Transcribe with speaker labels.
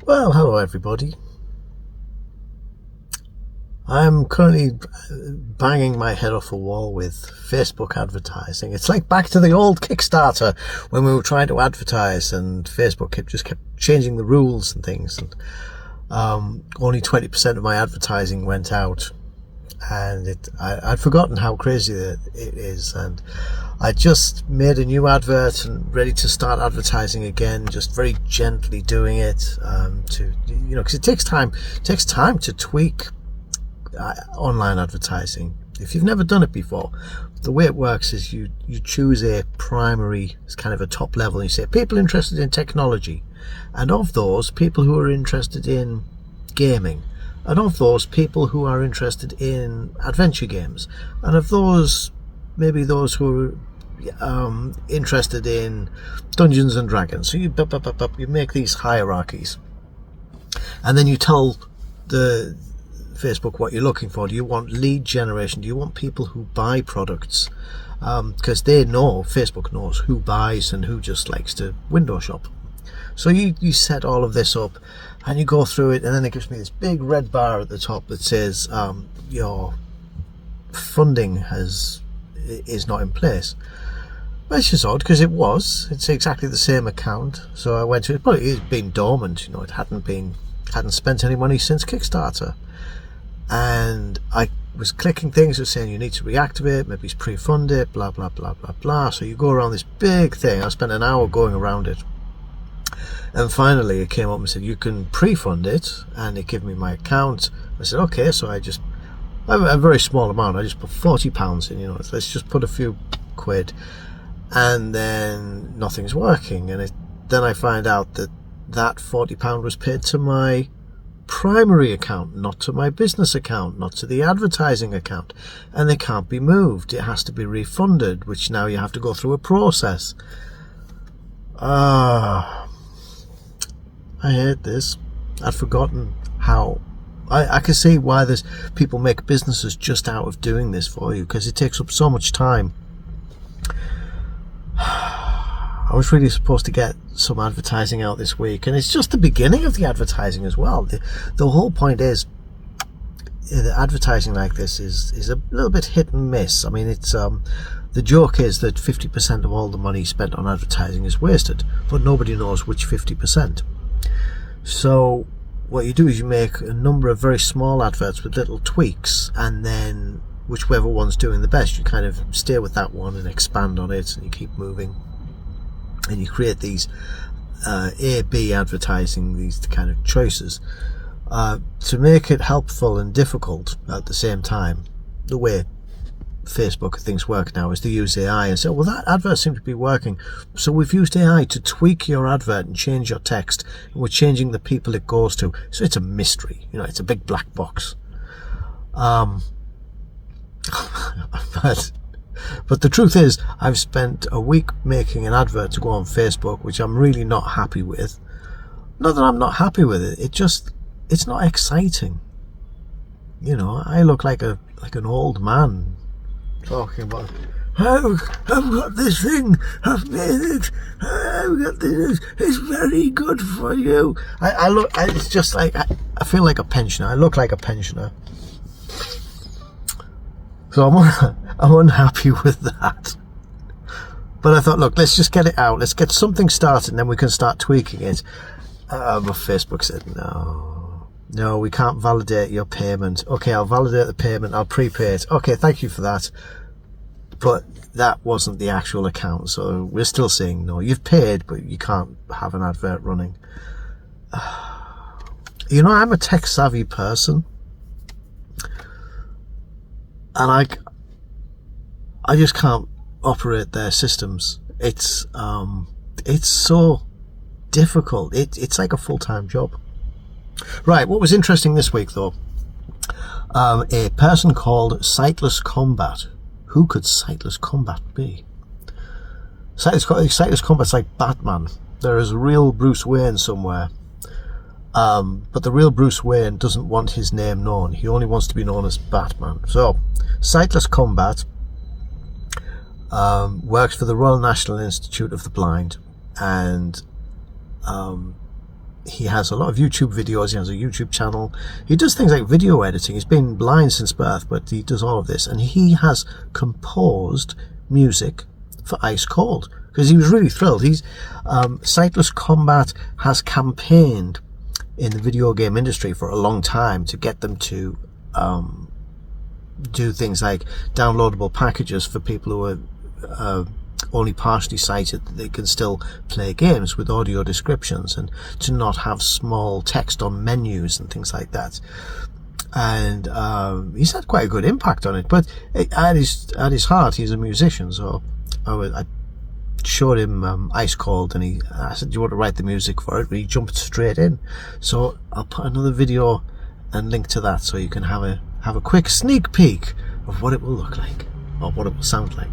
Speaker 1: Well, hello everybody. I'm currently banging my head off a wall with Facebook advertising. It's like back to the old Kickstarter when we were trying to advertise and Facebook just kept changing the rules and things. And only 20% of my advertising went out. And I'd forgotten how crazy it is. And I just made a new advert and ready to start advertising again, just very gently doing it, because it takes time to tweak online advertising. If you've never done it before, the way it works is you choose a primary, it's kind of a top level, and you say people interested in technology, and of those people who are interested in gaming, and of those people who are interested in adventure games, and of those maybe those who are interested in Dungeons and Dragons. So you make these hierarchies, and then you tell the Facebook what you're looking for. Do you want lead generation? Do you want people who buy products? Because Facebook knows who buys and who just likes to window shop. So you set all of this up and you go through it, and then it gives me this big red bar at the top that says your funding is not in place. Well, it's just odd because it's exactly the same account. So I went to it, but it had been dormant, it hadn't spent any money since Kickstarter. And I was clicking things that were saying you need to reactivate, maybe it's pre-fund it, blah blah blah blah blah. So you go around this big thing. I spent an hour going around it, and finally it came up and said you can pre-fund it, and it gave me my account. I said okay, so I a very small amount. I just put £40 in. Let's just put a few quid, and then nothing's working. And then I find out that £40 was paid to my primary account, not to my business account, not to the advertising account, and they can't be moved. It has to be refunded, which now you have to go through a process. I hate this. I'd forgotten how I can see why there's people make businesses just out of doing this for you, because it takes up so much time. I was really supposed to get some advertising out this week, and it's just the beginning of the advertising as well. The whole point is that advertising like this is a little bit hit and miss. I mean, it's the joke is that 50% of all the money spent on advertising is wasted, but nobody knows which 50%. So what you do is you make a number of very small adverts with little tweaks, and then whichever one's doing the best, you kind of stay with that one and expand on it, and you keep moving. And you create these A-B advertising, these kind of choices, to make it helpful and difficult at the same time. The way Facebook things work now is to use AI and say, well, that advert seems to be working, so we've used AI to tweak your advert and change your text, and we're changing the people it goes to. So it's a mystery, it's a big black box. But the truth is, I've spent a week making an advert to go on Facebook, which I'm really not happy with. Not that I'm not happy with it, it's not exciting. I look like an old man talking about, I've got this thing, I've made it, I've got this, it's very good for you. It's just like, I feel like a pensioner, I look like a pensioner. So I'm unhappy with that. But I thought, look, let's just get it out. Let's get something started, and then we can start tweaking it. But Facebook said, no, we can't validate your payment. Okay, I'll validate the payment. I'll prepay it. Okay, thank you for that. But that wasn't the actual account. So we're still saying, no, you've paid, but you can't have an advert running. I'm a tech-savvy person. And I just can't operate their systems. It's so difficult. It's like a full-time job. Right, what was interesting this week, though, a person called Sightless Combat. Who could Sightless Combat be? Sightless Combat's like Batman. There is a real Bruce Wayne somewhere. But the real Bruce Wayne doesn't want his name known. He only wants to be known as Batman. So, Sightless Combat works for the Royal National Institute of the Blind, and he has a lot of YouTube videos. He has a YouTube channel. He does things like video editing. He's been blind since birth, but he does all of this. And he has composed music for Ice Cold because he was really thrilled. He's Sightless Combat has campaigned in the video game industry for a long time to get them to do things like downloadable packages for people who are only partially sighted, that they can still play games with audio descriptions, and to not have small text on menus and things like that. And he's had quite a good impact on it. But at his heart, he's a musician. So I showed him Ice Cold, and I said, "Do you want to write the music for it?" But he jumped straight in. So I'll put another video and link to that, so you can have a quick sneak peek of what it will look like, or what it will sound like.